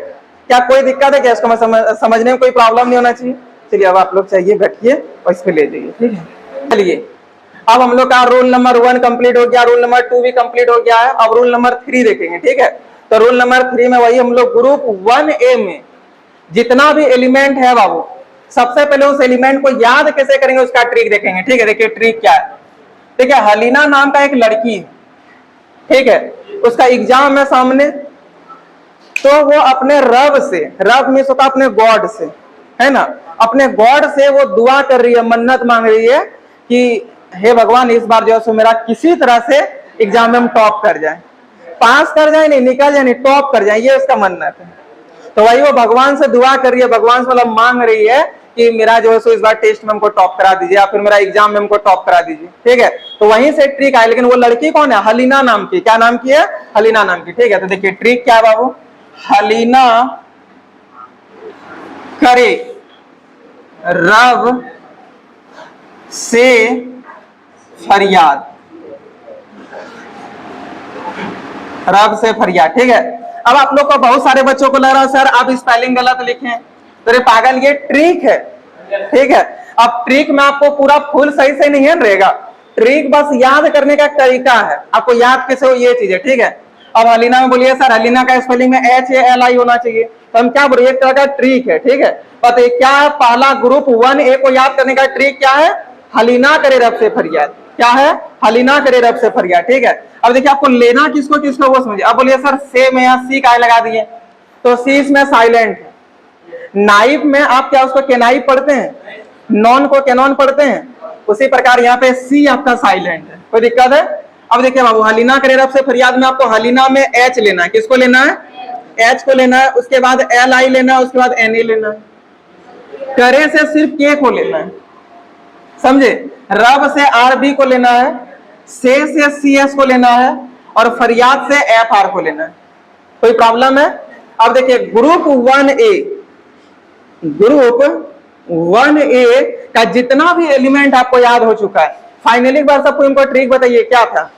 क्या कोई दिक्कत है क्या इसको समझने में? कोई प्रॉब्लम नहीं होना चाहिए। चलिए अब आप लोग चाहिए बैठिए और इस पे ले जाइए, ठीक है। चलिए अब हम लोग का रूल नंबर 1 कंप्लीट हो गया, रूल नंबर 2 भी कंप्लीट हो गया है। अब रूल नंबर 3 देखेंगे, ठीक है। तो रूल नंबर 3 में वही हम लोग ग्रुप 1A में जितना भी एलिमेंट है बाबू, सबसे पहले उस एलिमेंट को याद कैसे करेंगे उसका ट्रिक देखेंगे, ठीक है। देखिए ट्रिक क्या है, ठीक है। हलीना नाम का एक लड़की, ठीक है, उसका एग्जाम है सामने, तो वो अपने रब से, रब मीन्स होता अपने गॉड से, है ना, अपने गॉड से वो दुआ कर रही है, मन्नत मांग रही है कि हे भगवान इस बार जो है मेरा किसी तरह से एग्जाम में हम टॉप कर जाए, पास कर जाए, नहीं निकल जाए, नहीं टॉप कर जाए, ये उसका मन्नत है। तो वही वो भगवान से दुआ कर रही है, भगवान से मतलब मांग रही है कि मेरा जो है सो इस बार टेस्ट में हमको टॉप करा दीजिए, या फिर मेरा एग्जाम में हमको टॉप करा दीजिए, ठीक है। तो वहीं से ट्रिक आया, लेकिन वो लड़की कौन है? हलीना नाम की। क्या नाम की है? हलीना नाम की, ठीक है। तो देखिए ट्रिक क्या है बाबू, हलीना करे रब से फरियाद, रब से फरियाद, ठीक है। अब आप लोग को बहुत सारे बच्चों को लग रहा है सर आप स्पेलिंग गलत लिखे, तो रे पागल ये ट्रिक है, ठीक है। अब ट्रिक में आपको पूरा फुल सही से नहीं रहेगा, ट्रिक बस याद करने का तरीका है, आपको याद कैसे हो ये चीज है, ठीक है। अब हलीना में बोलिए सर हलीना का स्पेलिंग में HALI होना चाहिए, तो हम क्या बोलिए, एक तरह का ट्रिक है, ठीक है। पता है क्या है? पहला ग्रुप 1A को याद करने का ट्रिक क्या है? हलीना करे रब से फरियाद। क्या है, हलीना करे रब से फरियाद। ठीक है, अब देखिए आपको लेना किसको किसको वो समझिए। अब बोलिए सर से में यहाँ सी का लगा दिए, तो सी इसमें साइलेंट है। नाइब में आप क्या उसको केनाइब पढ़ते हैं, नॉन को केनॉन पढ़ते हैं, उसी प्रकार यहाँ पे सी आपका साइलेंट है। कोई दिक्कत है? अब देखिए बाबू, हलीना करे रब से फरियाद में आपको हलीना में एच लेना है। किसको लेना है, एच को लेना है। उसके बाद एल आई लेना है, उसके बाद एन ए लेना है। करे से सिर्फ के को लेना है, समझे। रब से आर बी को लेना है, से सी एस को लेना है, और फरियाद से एफ आर को लेना है। कोई प्रॉब्लम है? अब देखिए ग्रुप 1A का जितना भी एलिमेंट आपको याद हो चुका है, फाइनली एक बार सबको इनको ट्रिक बताइए, क्या था,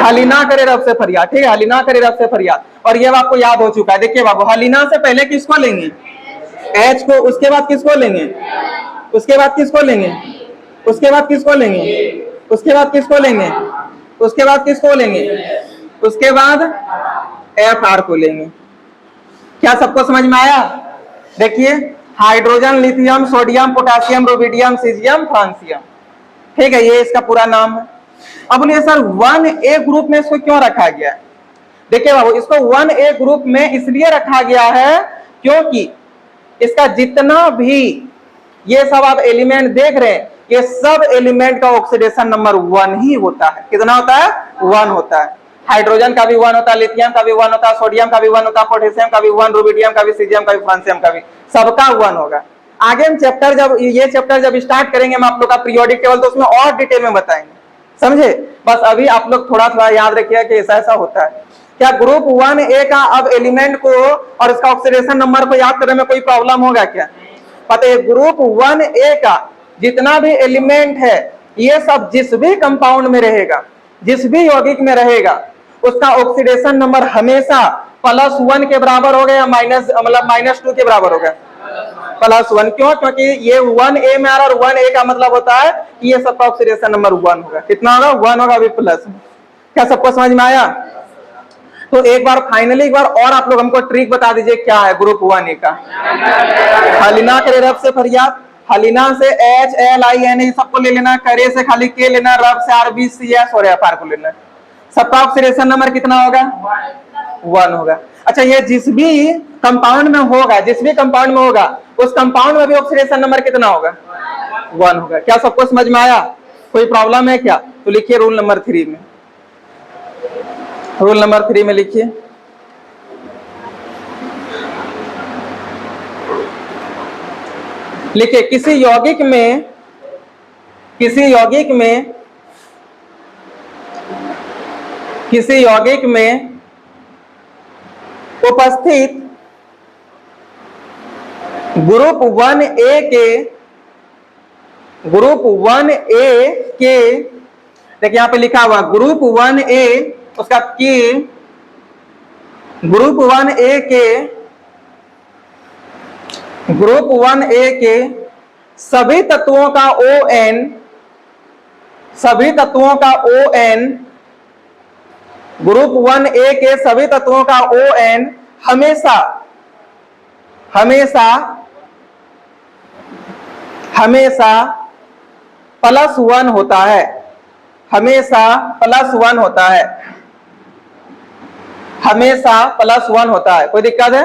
हलीना करे रब से फरियाद। ठीक है, हलीना करे रब से फरियाद, और ये आपको याद हो चुका है। देखिए बाबू, हलीना से पहले किसको लेंगे, एच को, उसके बाद किसको लेंगे, उसके बाद किसको लेंगे, उसके बाद किसको लेंगे, उसके बाद किसको लेंगे, उसके बाद किसको लेंगे, उसके बाद एफ आर को लेंगे। क्या सबको समझ में आया? देखिए, hydrogen, lithium, sodium, potassium, rubidium, caesium, francium. ठीक है, ये इसका पूरा नाम है। अब बोलिए सर 1A ग्रुप में इसको क्यों रखा गया है? देखिए बाबू, इसको 1A ग्रुप में इसलिए रखा गया है क्योंकि इसका जितना भी ये सब आप एलिमेंट देख रहे हैं, ये सब एलिमेंट का ऑक्सीडेशन नंबर 1 ही होता है। कितना होता है? 1 होता है। हाइड्रोजन का भी 1 होता है, लिथियम का भी 1 होता है, सोडियम का भी 1 होता है, पोटेशियम का भी 1, रुबिडियम का भी, सीजियम का भी, फ्रांसियम का भी, सबका 1 होगा। आगे हम चैप्टर जब स्टार्ट करेंगे हम आप लोग का पीरियोडिक टेबल, तो उसमें और डिटेल में बताएंगे, समझे। बस अभी आप लोग थोड़ा थोड़ा याद रखिए कि ऐसा ऐसा होता है। क्या ग्रुप 1A का अब एलिमेंट को और इसका ऑक्सीडेशन नंबर को याद करने में कोई प्रॉब्लम होगा क्या? पता है, ग्रुप 1A का जितना भी एलिमेंट है, ये सब जिस भी कंपाउंड में रहेगा, जिस भी यौगिक में रहेगा, उसका ऑक्सीडेशन नंबर हमेशा +1 के बराबर हो गया या -2 के बराबर हो गया, +1। क्यों? क्योंकि ये 1A में आ रहा है, और 1A का मतलब होता है कि ये सबका ऑक्सीडेशन नंबर 1 होगा। कितना होगा? 1 होगा, अभी प्लस। क्या सबको समझ में आया? तो एक बार फाइनली एक बार और आप लोग हमको ट्रिक बता दीजिए, क्या है ग्रुप 1A का? हलीना करे रब से फरियाद, हलीना से एच एल आई एन सबको ले लेना, करे से खाली के लेना, रब से आर बी सी एस और एफ आर को लेना। सबका ऑक्सीडेशन नंबर कितना होगा? 1 होगा। अच्छा, ये जिस भी कंपाउंड में होगा, जिस भी कंपाउंड में होगा, उस कंपाउंड में भी ऑक्सीडेशन नंबर कितना होगा? 1 होगा। क्या सबको समझ में आया? कोई प्रॉब्लम है क्या? तो लिखिए रूल नंबर 3 में, रूल नंबर 3 में लिखिए, लिखिए किसी यौगिक में उपस्थित ग्रुप 1A के देखिए यहां पे लिखा हुआ ग्रुप 1A, उसका की ग्रुप 1A के सभी तत्वों का ON ग्रुप 1A के सभी तत्वों का ON हमेशा +1 होता है, हमेशा +1 होता है, हमेशा +1 होता है। कोई दिक्कत है?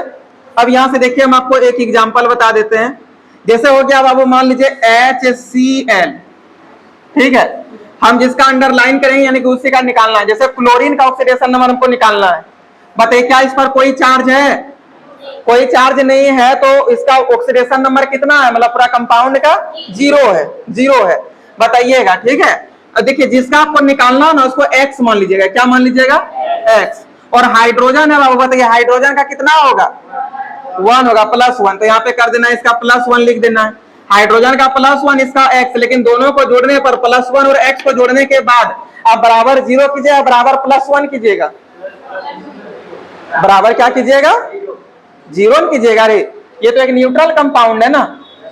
अब यहां से देखिए, हम आपको एक एग्जांपल बता देते हैं। जैसे हो गया बाबू, मान लीजिए HCl, ठीक है, हम जिसका अंडरलाइन करेंगे यानी कि उसी का निकालना है। जैसे क्लोरीन का ऑक्सीडेशन नंबर हमको निकालना है, बताइए क्या इस पर कोई चार्ज है? कोई चार्ज नहीं है, तो इसका ऑक्सीडेशन नंबर कितना है, मतलब पूरा कंपाउंड का 0 है, बताइएगा। ठीक है, देखिए जिसका आपको निकालना ना उसको X मान लीजिएगा। क्या मान लीजिएगा? X। और हाइड्रोजन है बाबू, बताइए हाइड्रोजन का कितना होगा? 1 होगा, +1। तो यहाँ पे कर देना, इसका +1 लिख देना है। हाइड्रोजन का +1, इसका X, लेकिन दोनों को जोड़ने पर +1 और X को जोड़ने के बाद आप बराबर 0 कीजिएगा, बराबर +1 कीजिएगा, बराबर क्या कीजिएगा? 0 कीजिएगा। अरे ये तो एक न्यूट्रल कंपाउंड है ना,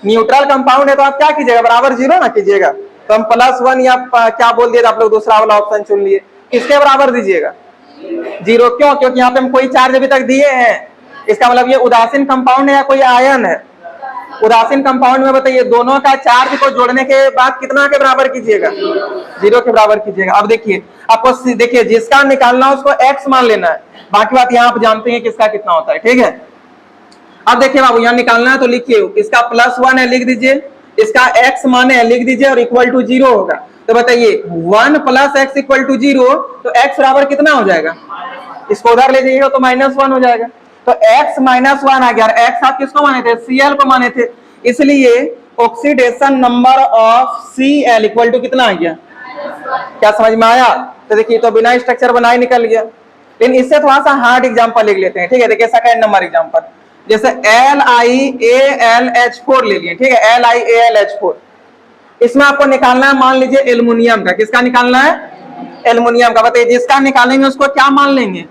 न्यूट्रल कंपाउंड है, तो आप क्या कीजिएगा? बराबर 0 ना कीजिएगा। तो हम +1 या क्या बोल दिए आप लोग, दूसरा वाला ऑप्शन चुन लिए। किसके बराबर दीजिएगा? 0। क्यों? क्योंकि यहाँ पे हम कोई चार्ज अभी तक दिए हैं। इसका मतलब ये उदासीन कंपाउंड है या कोई आयन है? उदासीन कंपाउंड में बताइए दोनों का चार्ज को जोड़ने के बाद कितना के बराबर कीजिएगा, 0 के बराबर कीजिएगा। अब देखिए आपको देखिए जिसका निकालना उसको x मान लेना है, बाकी बात यहाँ आप जानते हैं किसका कितना होता है, ठीक है। अब देखिए बाबू यहाँ निकालना है तो लिखिए इसका +1 है लिख दीजिए, इसका x मान है लिख दीजिए और इक्वल टू 0 होगा। तो बताइए 1 + x इक्वल टू 0, तो x बराबर कितना हो जाएगा, इसको उधर ले जाइएगा तो -1 हो जाएगा। तो x -1 आ गया। x आप किसको माने थे, Cl को माने थे, इसलिए oxidation number of Cl equal to कितना आ गया, क्या समझ में आया। तो देखिए तो बिना स्ट्रक्चर बनाए निकल गया। लेकिन इससे थोड़ा सा हार्ड एग्जांपल लिख लेते हैं, ठीक है। देखिए सेकंड नंबर एग्जांपल, जैसे LiAlH4 ले लिए, ठीक है, LiAlH4। इसमें आपको निकालना है मान लीजिए एल्युमिनियम का, किसका निकालना है, एल्युमिनियम का। बताइए जिसका निकालेंगे उसको क्या मान लेंगे,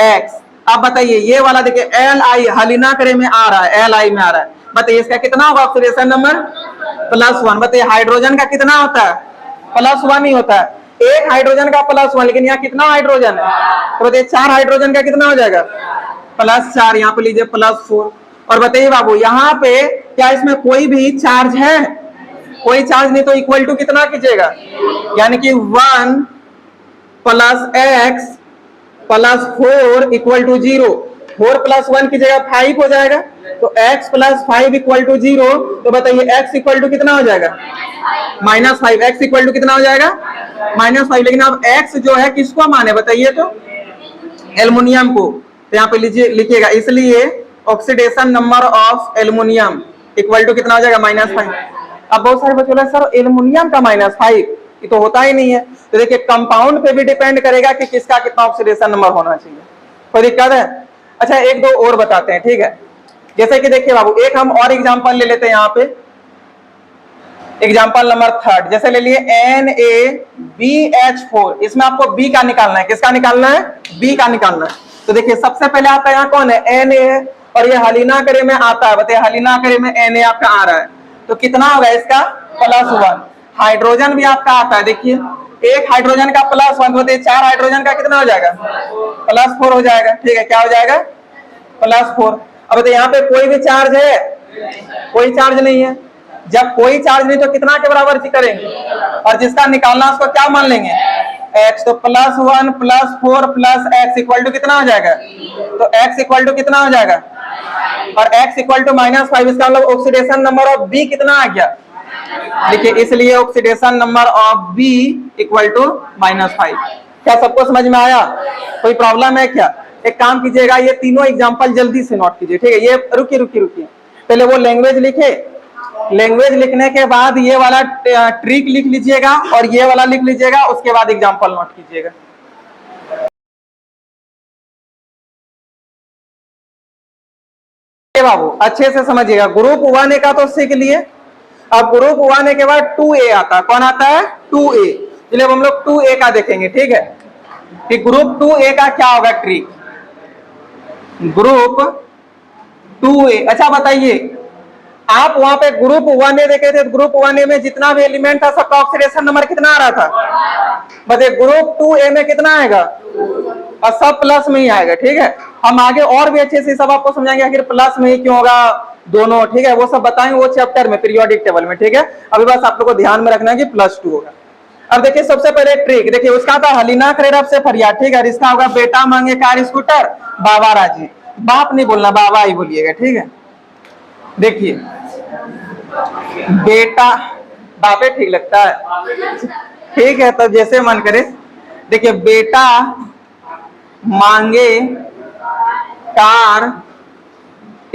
x। अब बताइए ये वाला देखिए Li हलीना करे में आ रहा है, Li में आ रहा है, बताइए इसका कितना होगा ऑक्सीडेशन नंबर, +1। बताइए हाइड्रोजन का कितना होता है, +1 ही होता है, एक हाइड्रोजन का +1, लेकिन यहाँ कितना हाइड्रोजन है, तो बताइए 4 हाइड्रोजन का कितना हो जाएगा, +4, यहाँ पे लीजिए +4। और बताइए बाबू यहाँ पे क्या इसमें कोई भी चार्ज है, कोई चार्ज नहीं, तो इक्वल टू कितना कीजिएगा, यानी कि 1 + x + 4 इक्वल टू 0। 4 + 1 की जगह 5 हो जाएगा, तो x + 5 इक्वल टू 0। तो बताइए x इक्वल टू कितना हो जाएगा, -5। x इक्वल टू कितना हो जाएगा, -5। लेकिन अब x जो है किसको माने बताइए, तो एल्युमिनियम को। तो यहाँ पे लीजिए लिखिएगा, इसलिए oxidation number of aluminium equal to कितना हो जाएगा, -5। अब बहुत सारे बच्चे बोले सर एल्युमिनियम का -5, ये तो होता ही नहीं है। तो देखिए कंपाउंड पे भी डिपेंड करेगा कि किसका कितना ऑक्सीडेशन नंबर होना चाहिए, कोई दिक्कत है। अच्छा एक दो और बताते हैं, ठीक है। जैसे कि देखिए बाबू एक हम और एग्जांपल ले लेते हैं, यहाँ पे एग्जांपल नंबर 3, जैसे ले लिए NaBH4। इसमें आपको B का निकालना है, किसका निकालना है, B का निकालना है। तो देखिए सबसे पहले आपका यहाँ कौन है, Na, और ये हलीना करे में आता है, बताइए हलीना करे में Na आपका आ रहा है, तो कितना होगा इसका, +1। हाइड्रोजन भी आपका आता है, देखिए एक हाइड्रोजन का +1, बताइए 4 हाइड्रोजन का कितना हो जाएगा, +4 हो जाएगा, ठीक है, क्या हो जाएगा, +4। अब बताइए यहाँ पे कोई भी चार्ज है, कोई चार्ज नहीं है। जब कोई चार्ज नहीं तो कितना के बराबर करेंगे, और जिसका निकालना उसको क्या मान लेंगे, x। तो +1 + 4 + x इक्वल टू कितना हो जाएगा, तो x इक्वल टू कितना हो जाएगा, और x इक्वल टू -5। इसका मतलब ऑक्सीडेशन नंबर ऑफ B कितना आ गया, देखिए इसलिए oxidation number of B equal to -5। क्या सबको समझ में आया, कोई प्रॉब्लम है क्या। एक काम कीजिएगा, ये तीनों एग्जांपल जल्दी से नोट कीजिए, ठीक है। ये रुकिए पहले वो लैंग्वेज लिखे, लैंग्वेज लिखने के बाद ये वाला ट्रिक लिख लीजिएगा और ये वाला लिख लीजिएगा, उसके बाद एग्जांपल नोट कीजिएगा। बाबू अच्छे से समझिएगा, ग्रुप 1A का तो सीख लिए। अब ग्रुप 1A के बाद 2A आता है, कौन आता है, 2A। चलिए अब हम लोग 2A का देखेंगे, ठीक है, कि ग्रुप 2A का क्या होगा ट्रिक, ग्रुप 2A। अच्छा बताइए आप वहां पे ग्रुप 1A देखे थे, ग्रुप 1A में जितना भी एलिमेंट था सबका ऑक्सीडेशन नंबर कितना आ रहा था, बताइए ग्रुप 2A में कितना आएगा, और सब प्लस में ही आएगा, ठीक है। हम आगे और भी अच्छे से सब आपको समझाएंगे आखिर प्लस में ही क्यों होगा दोनों, ठीक है, वो सब बताएंगे वो चैप्टर में, पीरियोडिक टेबल में, ठीक है। अभी बस आप लोग को ध्यान में रखना है कि +2 होगा। अब देखिए सबसे पहले ट्रिक देखिए, उसका था हलीना करे से फरियाद, ठीक है, इसका होगा बेटा मांगे कार स्कूटर बाबा राजी, बाप नहीं बोलना बाबा ही बोलिएगा, ठीक है। देखिए बेटा बापे ठीक लगता है, ठीक है, तो जैसे मन करे। देखिए बेटा मांगे कार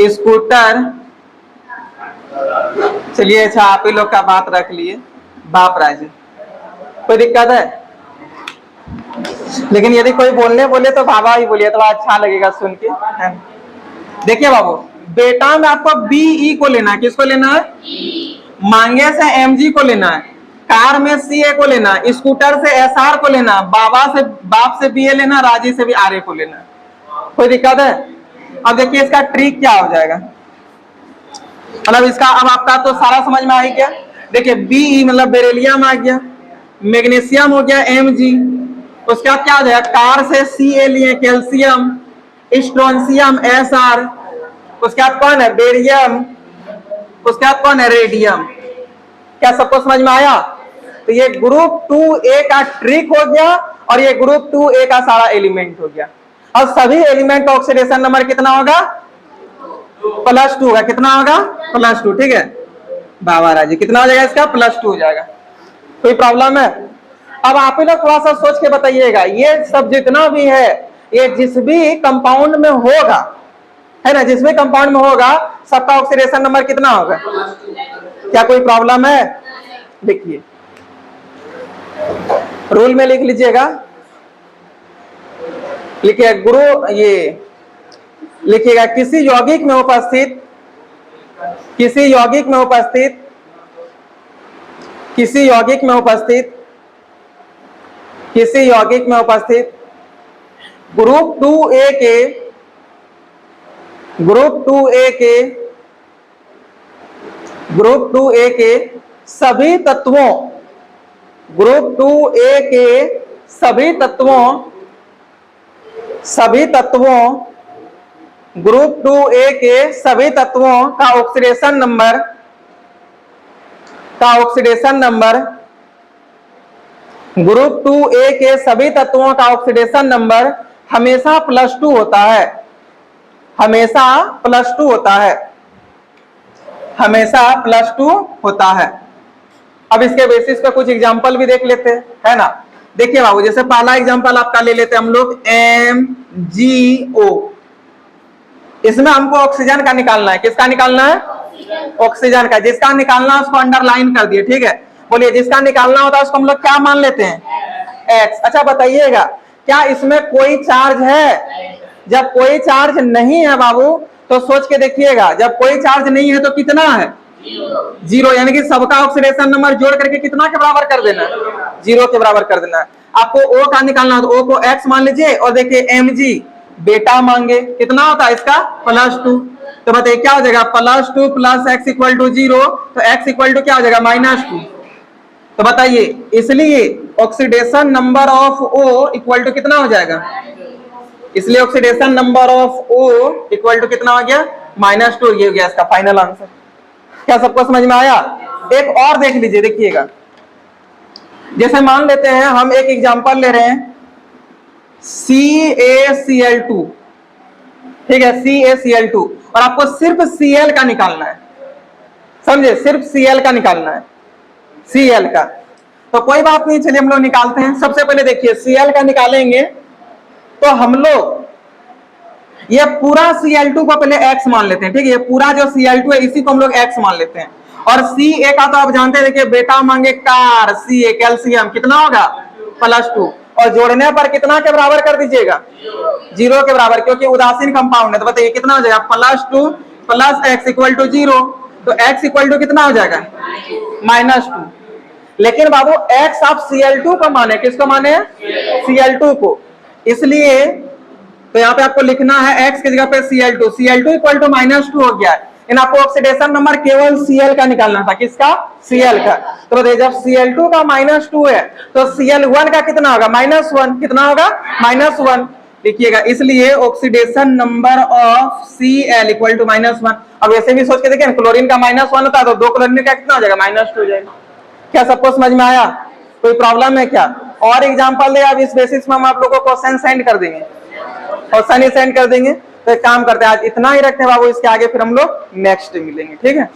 स्कूटर, चलिए अच्छा आप ही लोग का बात रख लिए, बाप राजी, कोई दिक्कत है। लेकिन यदि कोई बोलने बोले तो बाबा ही बोलिए, तो अच्छा लगेगा सुन के। देखिए बाबू बेटा में आपको BE को लेना है, किसको लेना है, मांगे से MG को लेना है, कार में CA को लेना, स्कूटर से SR को लेना, बाप से BA लेना, राजी से भी RA को लेना, कोई दिक्कत है। अब देखिए इसका ट्रिक क्या हो जाएगा, मतलब इसका अब आपका तो सारा समझ में आ गया। देखिए BE मतलब बेरिलियम आ गया, मैग्नीशियम हो गया Mg, उसका क्या हो जाएगा, कार से CA लिए कैल्शियम, स्ट्रोंशियम SR, उसके बाद कौन है बेरियम, उसके बाद कौन है, रेडियम। क्या सबको समझ में आया? तो ये ग्रुप 2A का ट्रिक हो गया और ये ग्रुप 2A का सारा एलिमेंट हो गया। और सभी एलिमेंट का ऑक्सीडेशन नंबर कितना होगा, +2 होगा। कितना होगा, +2। ठीक है बाबा राजी, कितना हो जाएगा इसका, +2 हो जाएगा। कोई प्रॉब्लम है? अब आप ही लोग थोड़ा सा सोच के बताइएगा, ये सब जितना भी है ये जिस भी कंपाउंड में होगा, है ना, जिस भी कंपाउंड में होगा सबका ऑक्सीडेशन नंबर कितना होगा? क्या कोई प्रॉब्लम है? देखिए रूल में लिख लीजिएगा, लिखिए गुरु, ये लिखिएगा किसी यौगिक में उपस्थित, किसी यौगिक में उपस्थित, किसी यौगिक में उपस्थित, किसी यौगिक में उपस्थित ग्रुप 2A के, ग्रुप 2A के, ग्रुप 2A के सभी तत्वों, ग्रुप 2A के सभी तत्वों, सभी तत्वों, ग्रुप 2A के सभी तत्वों का ऑक्सीडेशन नंबर, का ऑक्सीडेशन नंबर, ग्रुप 2A के सभी तत्वों का ऑक्सीडेशन नंबर हमेशा +2 होता है, हमेशा +2 होता है, हमेशा +2 होता है। अब इसके बेसिस पे कुछ एग्जांपल भी देख लेते हैं, है ना। देखिए बाबू, जैसे पहला एग्जांपल आपका ले लेते हैं हम लोग, MgO। इसमें हमको ऑक्सीजन का निकालना है। किसका निकालना है? ऑक्सीजन का। जिसका निकालना है उसको अंडरलाइन कर दिए, ठीक है। बोलिए, जिसका निकालना होता है उसको हम लोग क्या मान लेते हैं, X। अच्छा बताइएगा, क्या इसमें कोई चार्ज है? जब कोई चार्ज नहीं है बाबू तो सोच के देखिएगा, जब कोई चार्ज नहीं है तो कितना है, 0, यानी कि सबका ऑक्सीडेशन नंबर जोड़ करके कितना के बराबर कर देना है, 0 के बराबर कर देना है। आपको O का निकालना है तो O को X मान लीजिए, और देखिए Mg बेटा मांगे, कितना होता है इसका, +2। तो बताइए क्या हो जाएगा, +2 + X = 0, तो X = क्या हो जाएगा, -2। तो बताइए, इसलिए oxidation number of O equal to कितना हो जाएगा, इसलिए oxidation number of O equal to कितना हो गया, -2। ये हो गया इसका फाइनल आंसर। क्या सबको समझ में आया? एक और देख लीजिए, देखिएगा, जैसे मान लेते हैं हम एक एग्जांपल ले रहे हैं, CaCl2, ठीक है, CaCl2, और आपको सिर्फ Cl का निकालना है, समझे, सिर्फ Cl का निकालना है, Cl का। तो कोई बात नहीं, चलिए हम लोग निकालते हैं। सबसे पहले देखिए Cl का निकालेंगे तो हम लोग ये पूरा Cl2 को पहले X मान लेते हैं, ठीक है। ये पूरा जो Cl2 है इसी को हम लोग X मान लेते हैं। और Ca का तो आप जानते हैं, देखिए बेटा मांगे कार, Ca कैल्शियम, कितना होगा, +2, और जोड़ने पर कितना के बराबर कर दीजिएगा, 0 के बराबर, क्योंकि उदासीन कंपाउंड है। तो बताइए कितना हो जाएगा, +2 + X = 0, तो X = कितना हो जाएगा, -2। लेकिन बाबू X आप Cl2 को माने, किसको माने, Cl2 को, इसलिए तो यहाँ पे आपको लिखना है X की जगह पे Cl2, Cl2 = -2 हो गया। इन आपको ऑक्सीडेशन नंबर केवल Cl का निकालना था, किसका, Cl का। तो बताइए जब Cl2 का -2 है तो Cl1 का कितना होगा, -1, कितना होगा, -1, लिखिएगा। इसलिए ऑक्सीडेशन नंबर ऑफ Cl = -1। अब ऐसे भी सोच के देखिए, क्लोरीन का -1 होता है तो 2 क्लोरीन का कितना हो जाएगा, -2 हो जाएगा। क्या सबको समझ में आया? कोई प्रॉब्लम है क्या? और एग्जांपल दे, अब इस बेसिस में हम आप लोगों को क्वेश्चन सेंड कर देंगे, क्वेश्चन ही सेंड कर देंगे। तो एक काम करते हैं, आज इतना ही रखते हैं बाबू, इसके आगे फिर हम लोग नेक्स्ट मिलेंगे, ठीक है।